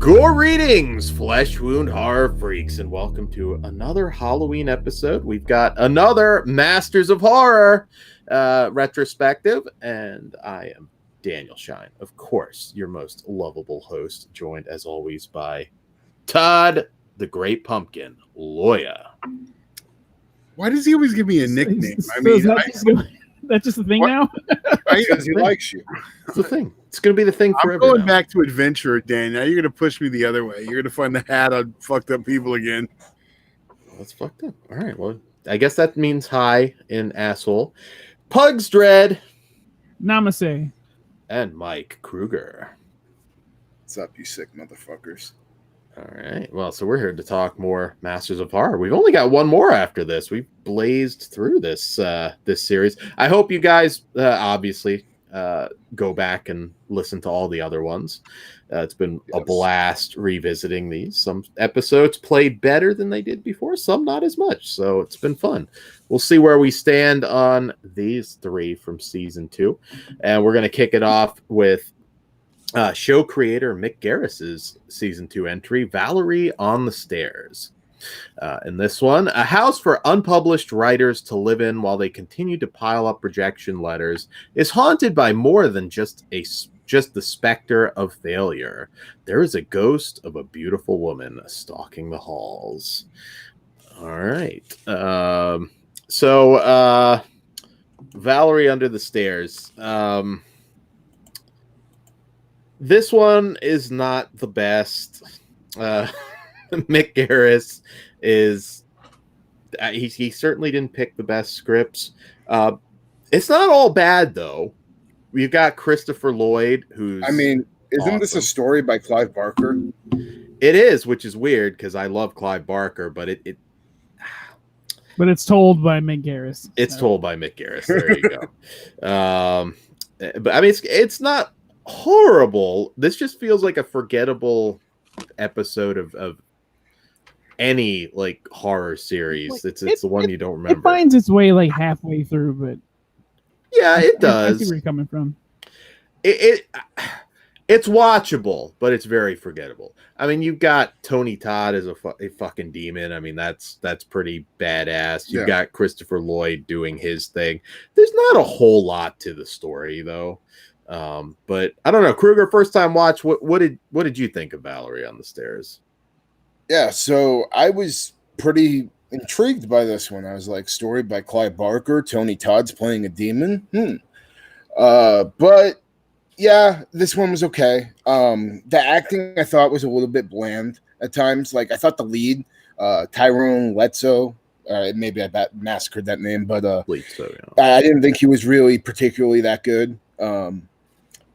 Greetings, flesh wound horror freaks, and welcome to another Halloween episode. We've got another Masters of Horror retrospective, and I am Daniel Shine, of course, your most lovable host, joined as always by Todd, the Great Pumpkin, Loya. Why does he always give me a nickname? That's just the thing now? Because he likes you. It's the thing. It's going to be the thing forever. I'm going now. back to Adventurer, Dan. Now you're going to push me the other way. You're going to find the hat on fucked up people again. Well, that's fucked up. All right. Well, I guess that means hi in asshole. Pugs Dread. Namaste. And Mike Kruger. What's up, you sick motherfuckers? All right. Well, so we're here to talk more Masters of Horror. We've only got one more after this. We've blazed through this this series. I hope you guys obviously go back and listen to all the other ones. It's been a blast revisiting these. Some episodes played better than they did before, some not as much. So it's been fun. We'll see where we stand on these three from season 2. And we're going to kick it off with show creator Mick Garris's season 2 entry, Valerie on the Stairs. In this one, a house for unpublished writers to live in while they continue to pile up rejection letters is haunted by more than just the specter of failure. There is a ghost of a beautiful woman stalking the halls. All right. So Valerie under the Stairs. This one is not the best. Mick Garris is he certainly didn't pick the best scripts. It's not all bad though. We've got Christopher Lloyd, who's isn't awesome. This a story by Clive Barker? It is, which is weird because I love Clive Barker, but but it's told by Mick Garris. It's told by Mick Garris. There you go. But I mean, it's not horrible. This just feels like a forgettable episode of any like horror series. Like, it's the one you don't remember. It finds its way like halfway through, but yeah, it does. I see where you're coming from. It's watchable, but it's very forgettable. I mean, you've got Tony Todd as a fucking demon. I mean, that's pretty badass. You've got Christopher Lloyd doing his thing. There's not a whole lot to the story though. But I don't know, Kruger, first time watch. What did you think of Valerie on the Stairs? Yeah, so I was pretty intrigued by this one. I was like, story by Clive Barker, Tony Todd's playing a demon. But yeah, this one was okay. The acting I thought was a little bit bland at times. Like I thought the lead, Tyrone Letso, maybe I massacred that name, but I didn't think he was really particularly that good.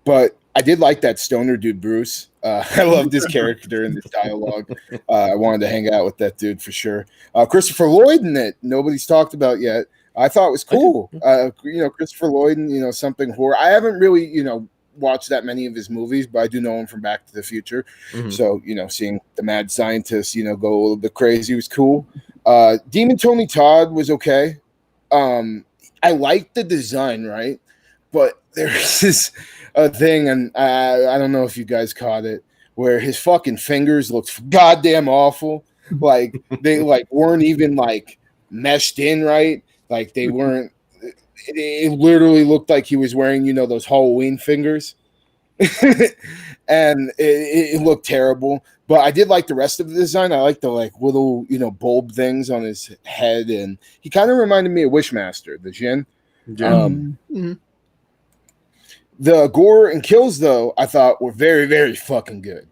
But I did like that stoner dude, Bruce. I loved his character and his dialogue. I wanted to hang out with that dude for sure. Christopher Lloyd in it, nobody's talked about yet. I thought it was cool. Christopher Lloyd and, something horror. I haven't really, watched that many of his movies, but I do know him from Back to the Future. Mm-hmm. So, seeing the mad scientist, go a little bit crazy was cool. Demon Tony Todd was okay. I liked the design, right? But there's this thing, and I don't know if you guys caught it, where his fucking fingers looked goddamn awful. Like they weren't even meshed in right. Like they weren't. It literally looked like he was wearing those Halloween fingers, and it looked terrible. But I did like the rest of the design. I like the little bulb things on his head, and he kind of reminded me of Wishmaster, the Jinn. Mm-hmm. The gore and kills, though, I thought were very, very fucking good.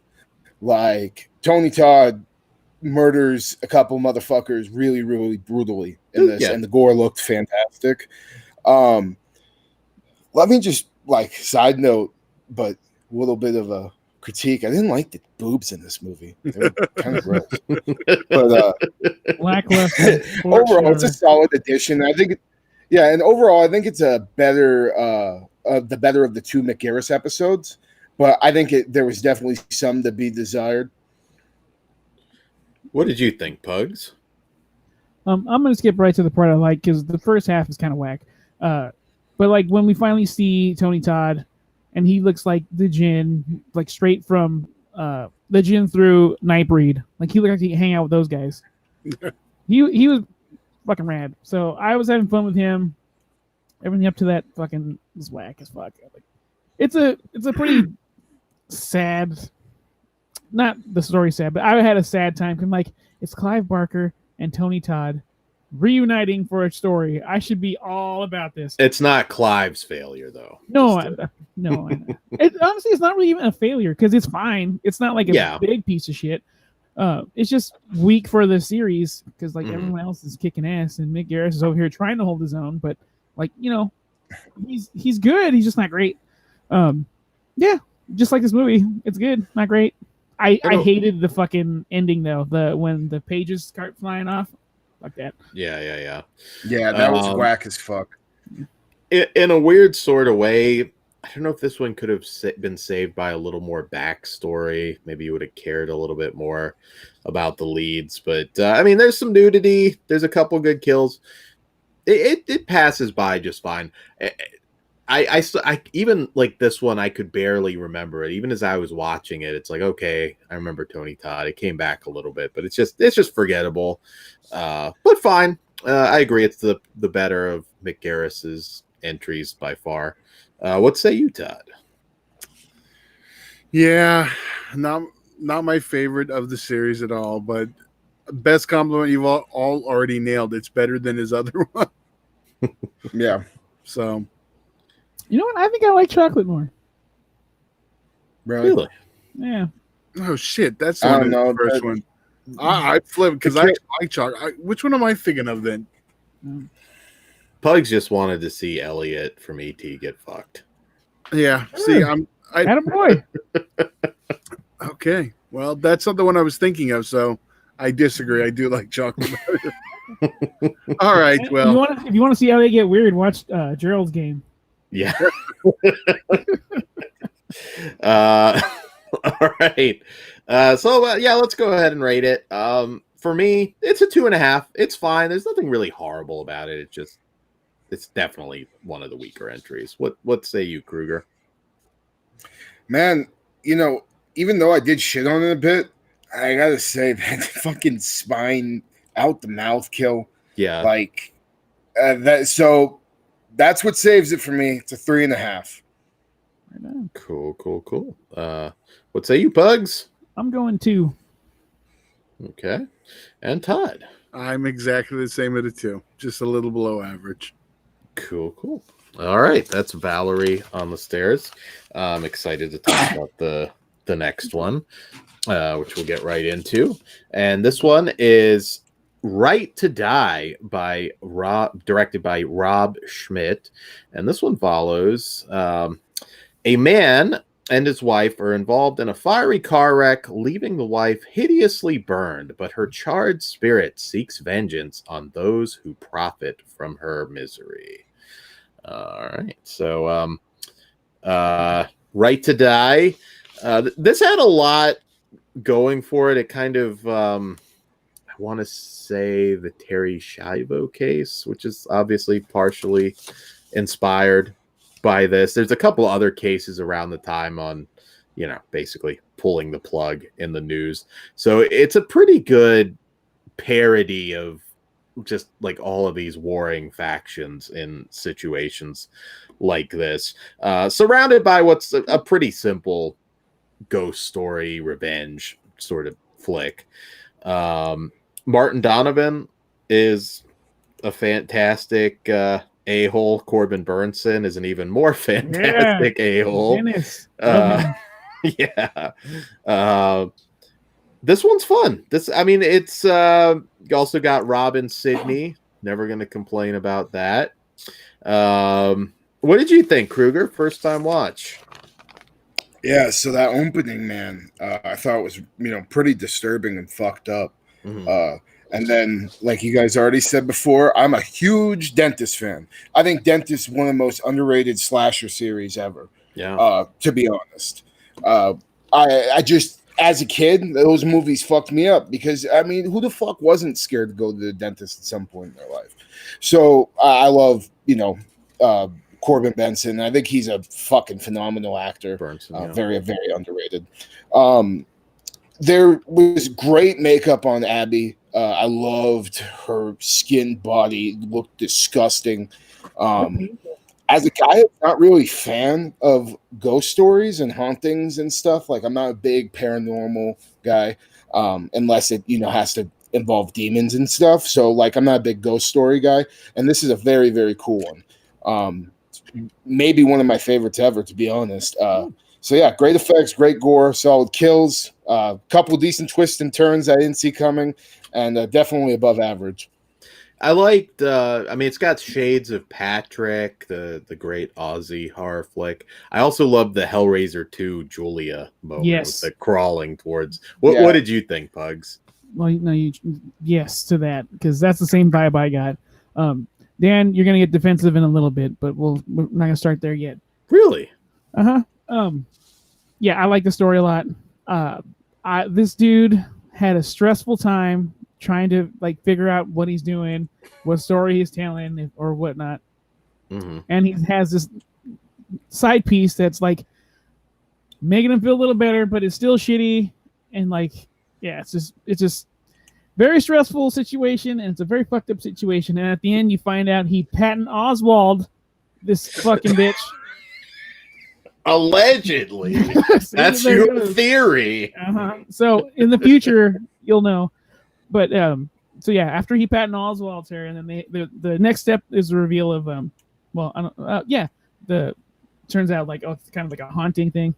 Like, Tony Todd murders a couple motherfuckers really, really brutally in this, and the gore looked fantastic. Let me just, side note, but a little bit of a critique. I didn't like the boobs in this movie. They were kind of gross. But lackluster. Overall, it's a solid addition. I think and overall, I think it's a better the better of the two Mick Garris episodes, but I think there was definitely some to be desired. What did you think, Pugs? I'm going to skip right to the part I like because the first half is kind of whack. But when we finally see Tony Todd and he looks like the Jinn, straight from the gym through Nightbreed. Like he looked like he could hang out with those guys. he was fucking rad. So I was having fun with him. Everything up to that fucking was whack as fuck. Like, it's a pretty sad. Not the story sad, but I had a sad time. I'm like, it's Clive Barker and Tony Todd reuniting for a story. I should be all about this. It's not Clive's failure, though. No, no. Honestly, it's not really even a failure because it's fine. It's not like a big piece of shit. It's just weak for the series because like everyone else is kicking ass and Mick Garris is over here trying to hold his own, but like he's good. He's just not great. Yeah, just like this movie, it's good, not great. I hated the fucking ending though. When the pages start flying off, like that. Yeah. That was whack as fuck. In a weird sort of way, I don't know if this one could have been saved by a little more backstory. Maybe you would have cared a little bit more about the leads. But I mean, there's some nudity. There's a couple good kills. It passes by just fine. I even like this one, I could barely remember it. Even as I was watching it, it's like, okay, I remember Tony Todd. It came back a little bit, but it's just forgettable. But fine. I agree. It's the better of Mick Garris's entries by far. What say you, Todd? Yeah, not my favorite of the series at all, but best compliment you've all already nailed. It's better than his other one. Yeah. So, you know what? I think I like chocolate more. Really? Yeah. Oh shit, that's the first one. I flipped because I like chocolate. Which one am I thinking of then? Pugs just wanted to see Elliot from ET get fucked. Yeah. See, Had a boy. Okay. Well, that's not the one I was thinking of, so I disagree. I do like chocolate. All right. Well, if you want to see how they get weird, watch Gerald's Game. Yeah. All right. Let's go ahead and rate it. For me, it's a 2.5. It's fine. There's nothing really horrible about it. It's definitely one of the weaker entries. What say you, Kruger? Man, even though I did shit on it a bit, I gotta say that fucking spine out the mouth kill. Yeah. Like that. So that's what saves it for me. It's a 3.5. Right on. Cool. What say you, Pugs? I'm going 2. Okay. And Todd? I'm exactly the same at a 2, just a little below average. Cool. All right, that's Valerie on the stairs. I'm excited to talk about the next one, which we'll get right into. And this one is Right to Die directed by Rob Schmidt. And this one follows a man and his wife are involved in a fiery car wreck, leaving the wife hideously burned, but her charred spirit seeks vengeance on those who profit from her misery. All right. So, Right to Die. This had a lot going for it. It kind of, I want to say the Terry Schiavo case, which is obviously partially inspired by this. There's a couple other cases around the time on, basically pulling the plug in the news. So it's a pretty good parody of just like all of these warring factions in situations like this, surrounded by what's a pretty simple ghost story revenge sort of flick. Martin Donovan is a fantastic a-hole. Corbin Burnson is an even more fantastic a-hole. Yeah. This one's fun. It's you also got Robin Sidney. Never going to complain about that. What did you think, Kruger? First time watch. Yeah, so that opening, man, I thought was pretty disturbing and fucked up. Mm-hmm. And then, like you guys already said before, I'm a huge Dentist fan. I think Dentist is one of the most underrated slasher series ever. Yeah. To be honest, I just, as a kid, those movies fucked me up because who the fuck wasn't scared to go to the dentist at some point in their life? So I love Corbin Benson. I think he's a fucking phenomenal actor. Burnson, yeah. Very, very underrated. There was great makeup on Abby. I loved her skin body; it looked disgusting. As a guy who's not really a fan of ghost stories and hauntings and stuff, like I'm not a big paranormal guy, unless it has to involve demons and stuff. So like I'm not a big ghost story guy, and this is a very, very cool one. Maybe one of my favorites ever, to be honest. So yeah, great effects, great gore, solid kills, couple decent twists and turns I didn't see coming, and definitely above average. I liked. I mean, it's got shades of Patrick, the great Aussie horror flick. I also loved the Hellraiser 2 Julia moment Yes. with the crawling towards. What did you think, Pugs? Well, no, yes to that, because that's the same vibe I got. Dan, you're gonna get defensive in a little bit, but we're not gonna start there yet. Really? Yeah, I like the story a lot. This dude had a stressful time trying to like figure out what he's doing, what story he's telling, or whatnot. Mm-hmm. And he has this side piece that's like making him feel a little better, but it's still shitty. And like, yeah, it's just very stressful situation, and it's a very fucked up situation. And at the end, you find out he Patton Oswald this fucking bitch. Allegedly. That's your theory. So in the future, you'll know. But so yeah, after he Patton Oswald's her, and then the next step is the reveal of turns out like it's kind of like a haunting thing.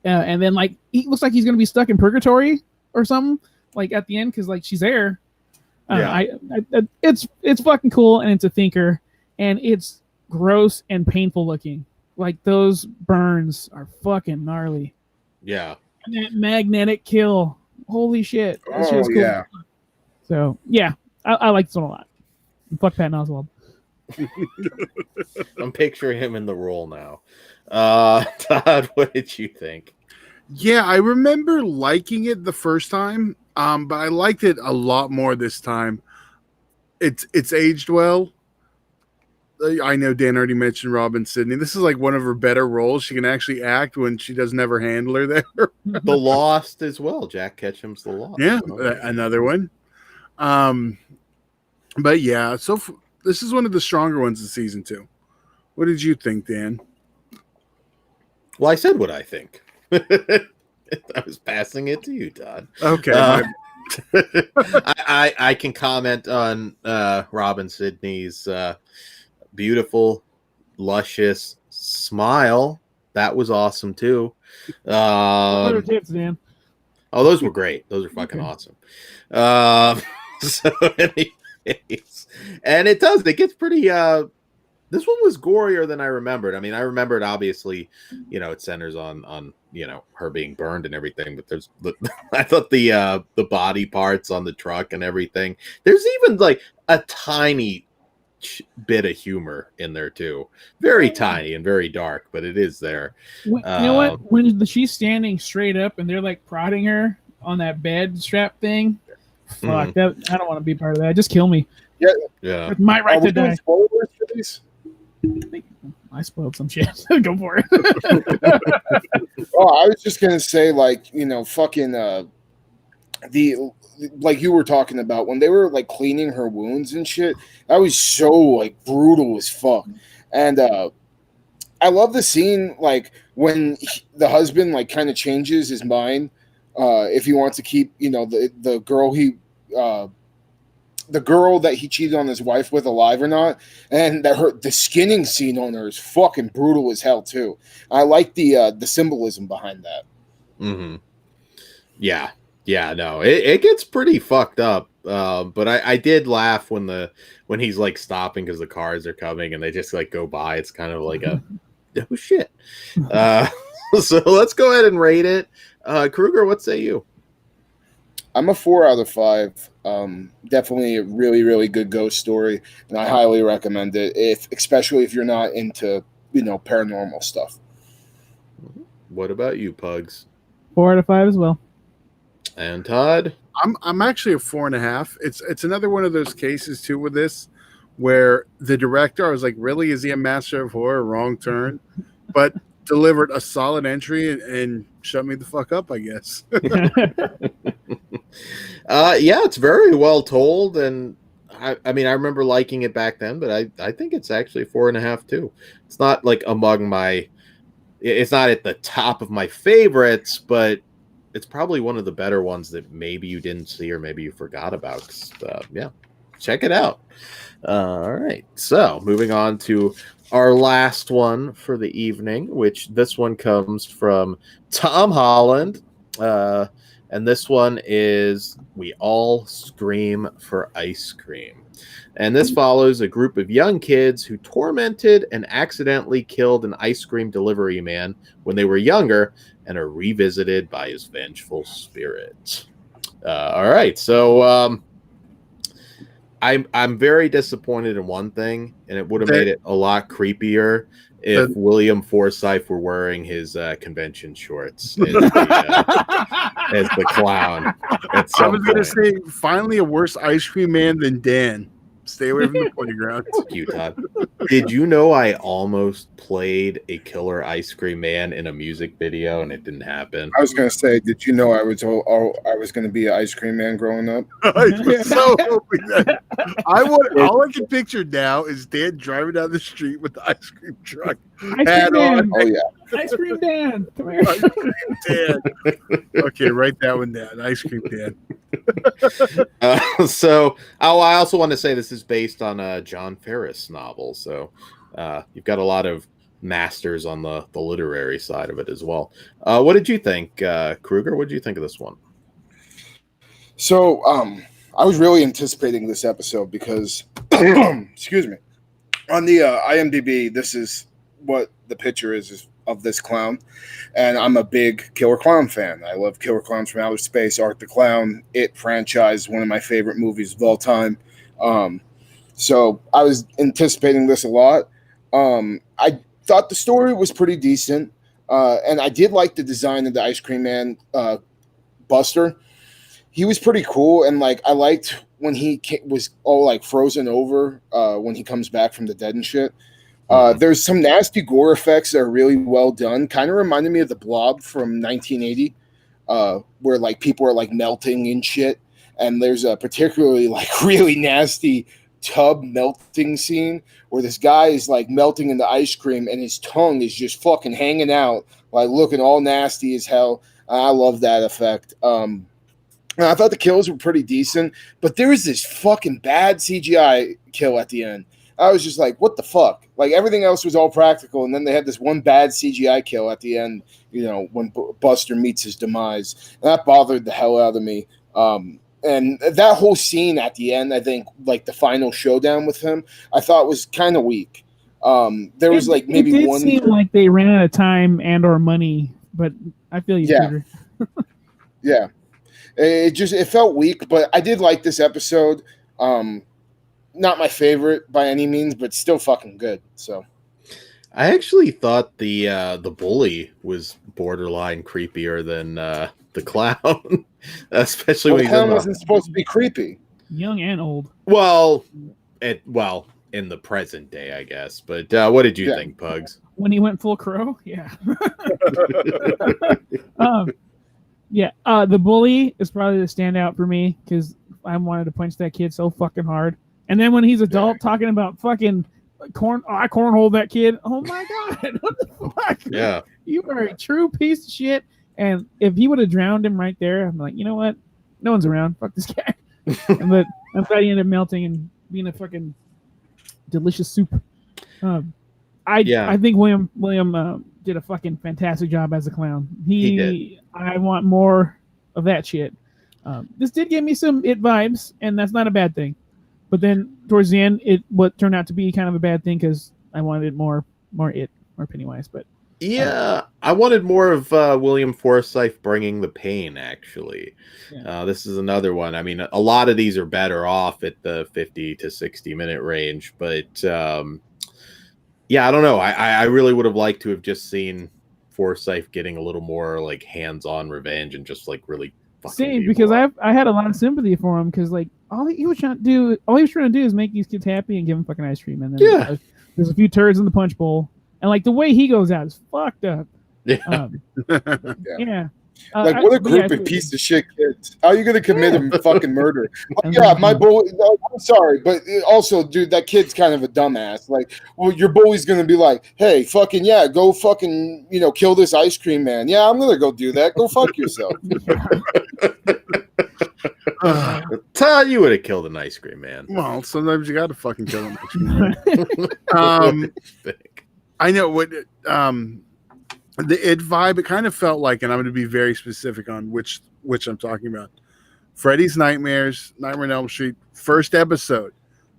And then like he looks like he's gonna be stuck in purgatory or something like at the end, because like she's there. It's fucking cool, and it's a thinker, and it's gross and painful looking. Like those burns are fucking gnarly. Yeah. And that magnetic kill. Holy shit. That's just cool. Yeah. So yeah, I like this one a lot. Fuck Patton Oswalt. I'm picturing him in the role now. Todd, what did you think? Yeah, I remember liking it the first time, but I liked it a lot more this time. It's aged well. I know Dan already mentioned Robin Sidney. This is like one of her better roles. She can actually act when she doesn't have her handler there. The Lost as well. Jack Ketchum's The Lost. Yeah, another one. But yeah, this is one of the stronger ones of season 2. What did you think, Dan? Well, I said what I think. I was passing it to you, Todd. Okay. I can comment on Robin Sidney's beautiful, luscious smile. That was awesome too. Tips, Dan. Oh, those were great. Those are fucking awesome. So anyways, and it gets pretty this one was gorier than I remembered. I mean, I remembered obviously, it centers on her being burned and everything, but I thought the body parts on the truck and everything. There's even like a tiny bit of humor in there too. Very tiny and very dark, but it is there. You know what? When she's standing straight up and they're like prodding her on that bed strap thing, fuck that! I don't want to be part of that. Just kill me. Yeah. With my right to die. Spoilers for these? I spoiled some shit. Go for it. I was just gonna say, like, fucking like you were talking about when they were like cleaning her wounds and shit. That was so like brutal as fuck. And I love the scene like when the husband like kind of changes his mind if he wants to keep the girl that he cheated on his wife with alive or not, and the skinning scene on her is fucking brutal as hell too. I like the symbolism behind that. Mm-hmm. Yeah, no, it gets pretty fucked up. But I did laugh when he's like stopping because the cars are coming and they just like go by. It's kind of like a oh shit. So let's go ahead and rate it. Kruger, what say you? I'm a 4 out of 5. Definitely a really, really good ghost story, and I highly recommend it. Especially if you're not into paranormal stuff. What about you, Pugs? 4 out of 5 as well. And Todd? I'm actually a 4.5. It's another one of those cases too with this, where the director, I was like, really, is he a master of horror? Wrong turn. But delivered a solid entry and shut me the fuck up, I guess. Yeah, it's very well told, and I mean, I remember liking it back then, but I think it's actually 4.5 too. It's not like it's not at the top of my favorites, but it's probably one of the better ones that maybe you didn't see or maybe you forgot about. Yeah, check it out. All right, so moving on to our last one for the evening, which this one comes from Tom Holland. And this one is We All Scream for Ice Cream. And this follows a group of young kids who tormented and accidentally killed an ice cream delivery man when they were younger and are revisited by his vengeful spirit. All right, so I'm very disappointed in one thing, and it would have made it a lot creepier if William Forsythe were wearing his convention shorts as the clown. I was going to say, finally a worse ice cream man than Dan. Stay away from the playground. Fuck you, Todd. Did you know I almost played a killer ice cream man in a music video and it didn't happen? I was going to say, did you know I was going to be an ice cream man growing up? I was so hoping that. All I can picture now is Dan driving down the street with the ice cream truck. Ice cream Dan. Oh, yeah. Ice cream Dan. Come here. Ice cream Dan. Okay, write that one down. Ice cream Dan. I also want to say this is based on a John Ferris novel, so you've got a lot of masters on the literary side of it as well. What did you think, Kruger? What did you think of this one? So I was really anticipating this episode because excuse me, on the IMDb, this is what the picture is of this clown, and I'm a big Killer Clown fan. I love Killer Clowns from Outer Space, Art the Clown, It franchise, one of my favorite movies of all time. So I was anticipating this a lot. I thought the story was pretty decent, and I did like the design of the Ice Cream Man, Buster. He was pretty cool, and like I liked when he was all like frozen over when he comes back from the dead and shit. There's some nasty gore effects that are really well done. Kind of reminded me of the Blob from 1980, where like people are like melting and shit. And there's a particularly like really nasty tub melting scene where this guy is like melting in the ice cream and his tongue is just fucking hanging out, like looking all nasty as hell. I love that effect. And I thought the kills were pretty decent, but there was this fucking bad CGI kill at the end. I was just like, what the fuck? Like, everything else was all practical, and then they had this one bad CGI kill at the end, you know, when Buster meets his demise. And that bothered the hell out of me. And that whole scene at the end, I think, like, the final showdown with him, I thought was kind of weak. There was, like, maybe it did one... seem like they ran out of time and or money, but I feel you, Peter. Yeah. It felt weak, but I did like this episode. Not my favorite by any means, but still fucking good. So, I actually thought the bully was borderline creepier than the clown, especially when the clown wasn't supposed to be creepy. Young and old. Well, in the present day, I guess. But what did you think, Pugs? When he went full crow, yeah. The bully is probably the standout for me because I wanted to punch that kid so fucking hard. And then when he's adult talking about fucking I cornholed that kid. Oh my God. What the fuck? Yeah. You are a true piece of shit. And if he would have drowned him right there, I'm like, you know what? No one's around. Fuck this guy. But I'm glad he ended up melting and being a fucking delicious soup. I think William did a fucking fantastic job as a clown. He did. I want more of that shit. This did give me some It vibes, and that's not a bad thing. But then towards the end, what turned out to be kind of a bad thing because I wanted more It, more Pennywise. But I wanted more of William Forsythe bringing the pain. Actually, this is another one. I mean, a lot of these are better off at the 50 to 60 minute range, but I don't know. I really would have liked to have just seen Forsythe getting a little more like hands-on revenge and just like really. Same, because I had a lot of sympathy for him because like all he was trying to do is make these kids happy and give them fucking ice cream, and then there's a few turds in the punch bowl, and like the way he goes out is fucked up. Yeah. Yeah. Like, what a group of piece of shit kids. How are you going to commit a fucking murder? Yeah, my bully. No, I'm sorry, but also, dude, that kid's kind of a dumbass. Like, well, your bully's going to be like, hey, fucking, yeah, go fucking, kill this ice cream man. Yeah, I'm going to go do that. Go fuck yourself. Todd, you would have killed an ice cream man. Well, sometimes you got to fucking kill an ice cream man. I know what... the It vibe, it kind of felt like, and I'm going to be very specific on which I'm talking about. Freddy's Nightmares, Nightmare on Elm Street, first episode,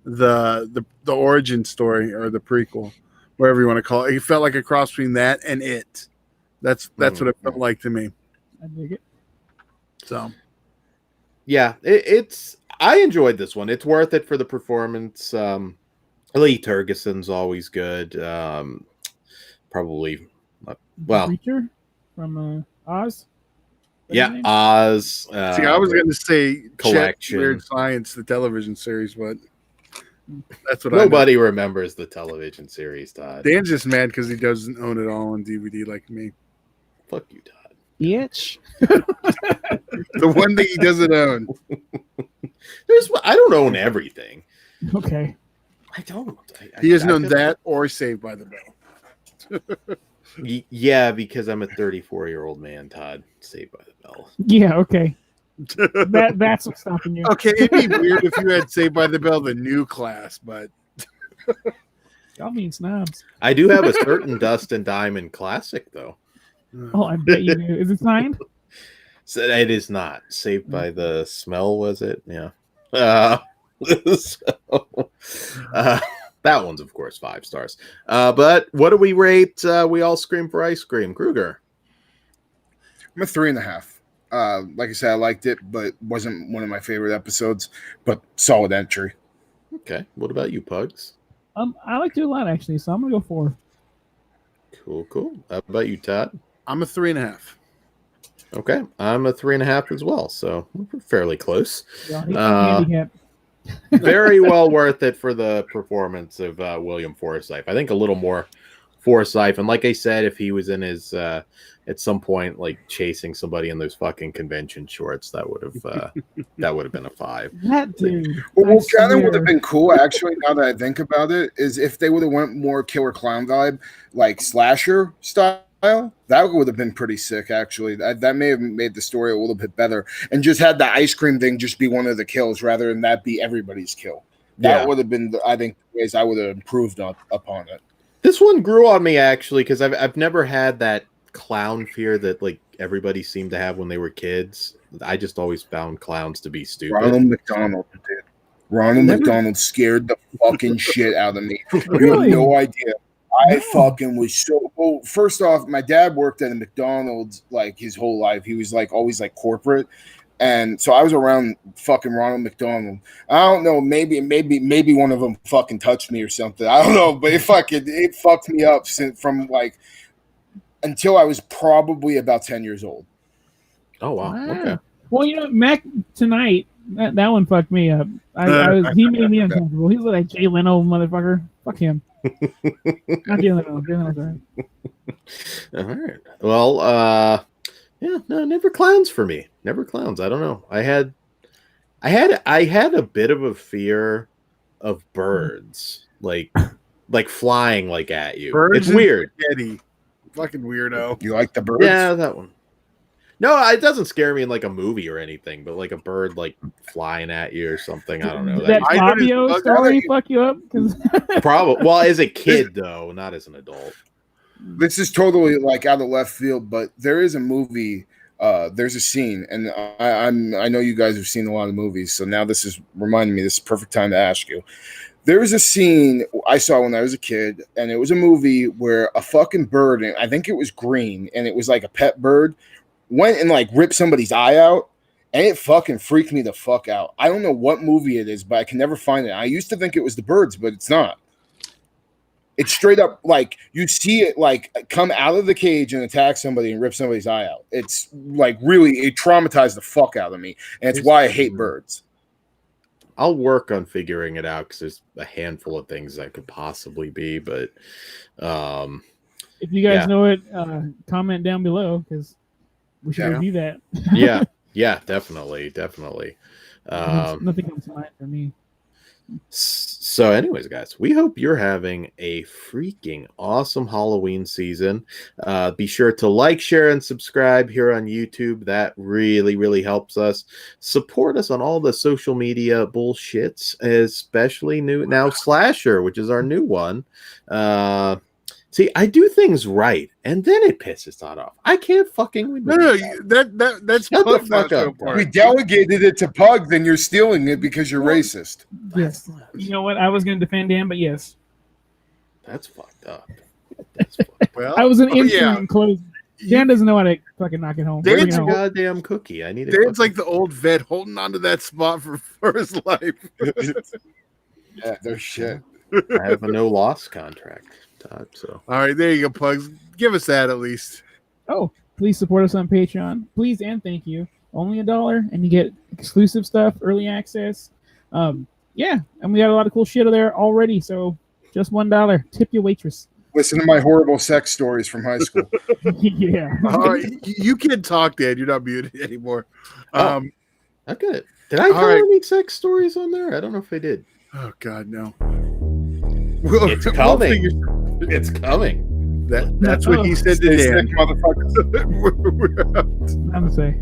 the origin story or the prequel, whatever you want to call it. It felt like a cross between that and It. That's what it felt like to me. I dig it. So, yeah, it's. I enjoyed this one. It's worth it for the performance. Lee Tergeson's always good. Probably. Well, Creature from Oz. Yeah, Oz. See, I was going to say Collection. Weird Science, the television series, but that's what nobody remembers the television series, Todd. Dan's just mad because he doesn't own it all on DVD like me. Fuck you, Todd. Bitch. The one thing he doesn't own. I don't own everything. Okay. I don't. He doesn't own that or Saved by the Bell. Yeah, because I'm a 34-year-old man, Todd. Saved by the Bell. Yeah, okay. That's what's stopping you. Okay, it'd be weird if you had Saved by the Bell, the new class, but y'all mean snobs. I do have a certain Dust and Diamond classic, though. Oh, I bet you do. Is it signed? So it is not. Saved by the Smell, was it? Yeah. That one's, of course, 5 stars. But what do we rate We All Scream for Ice Cream? Kruger? I'm a 3.5. Like I said, I liked it, but it wasn't one of my favorite episodes, but solid entry. Okay. What about you, Pugs? I liked it a lot, actually, so I'm going to go 4. Cool. How about you, Todd? I'm a 3.5. Okay. I'm a 3.5 as well, so we're fairly close. Very well worth it for the performance of William Forsythe. I think a little more Forsythe, and like I said, if he was in his at some point like chasing somebody in those fucking convention shorts, that would have been a 5. That dude. What kind of would have been cool, actually, now that I think about it, is if they would have went more Killer Clown vibe, like slasher style. That would have been pretty sick, actually. That may have made the story a little bit better, and just had the ice cream thing just be one of the kills rather than that be everybody's kill. That would have been, I think, the ways I would have improved upon it. This one grew on me, actually, because I've never had that clown fear that like everybody seemed to have when they were kids. I just always found clowns to be stupid. Ronald McDonald, dude. Ronald McDonald scared the fucking shit out of me. Really? You have no idea. I fucking was so. Well, first off, my dad worked at a McDonald's like his whole life. He was like always like corporate, and so I was around fucking Ronald McDonald. I don't know, maybe one of them fucking touched me or something. I don't know, but it fucked me up from like until I was probably about 10 years old. Oh wow. Okay. Well, Mac tonight that one fucked me up. He made me uncomfortable. He's like Jay Leno motherfucker. Fuck him. Not Jay Leno. Jay Leno's all right. All right. Well, yeah, no, never clowns for me. Never clowns. I don't know. I had a bit of a fear of birds, like flying like at you. Birds, it's weird. Spaghetti. Fucking weirdo. You like the birds? Yeah, that one. No, it doesn't scare me in like a movie or anything, but like a bird like flying at you or something. I don't know. That Fabio story fuck you up? Probably. Well, as a kid though, not as an adult. This is totally like out of left field, but there is a movie. There's a scene, and I know you guys have seen a lot of movies, so now this is reminding me. This is the perfect time to ask you. There was a scene I saw when I was a kid, and it was a movie where a fucking bird, and I think it was green, and it was like a pet bird, went and like ripped somebody's eye out, and it fucking freaked me the fuck out. I don't know what movie it is, but I can never find it. I used to think it was The Birds, but it's not. It's straight up like you see it like come out of the cage and attack somebody and rip somebody's eye out. It's like really, it traumatized the fuck out of me, and it's why I hate birds. I'll work on figuring it out because there's a handful of things that could possibly be, but if you guys know it, comment down below because we should review that. yeah, definitely. Nothing comes to mind for me. So anyways, guys, we hope you're having a freaking awesome Halloween season. Be sure to like, share, and subscribe here on YouTube. That really helps us. Support us on all the social media bullshits, especially now Slasher, which is our new one. See, I do things right, and then it pisses Todd off. I can't fucking win. No, that's Shut the fuck up. We delegated it to Pug, then you're stealing it because you're racist. Yes. You know what? I was going to defend Dan, but yes. That's fucked up. Well, I was an intern closing. Dan doesn't know how to fucking knock it home. Dan's a goddamn cookie. I need it. Dan's like the old vet holding on to that spot for his life. Yeah, there's shit. I have a no loss contract. Todd, so all right, there you go, Pugs. Give us that at least. Oh, please support us on Patreon. Please and thank you. Only $1, and you get exclusive stuff, early access. And we got a lot of cool shit there already. So just $1. Tip your waitress. Listen to my horrible sex stories from high school. Yeah. You can talk, Dan. You're not muted anymore. I got it. Did I cover any sex stories on there? I don't know if I did. Oh God, no. It's coming. It's coming. That's what he said to Dan. Motherfuckers. I'm gonna say.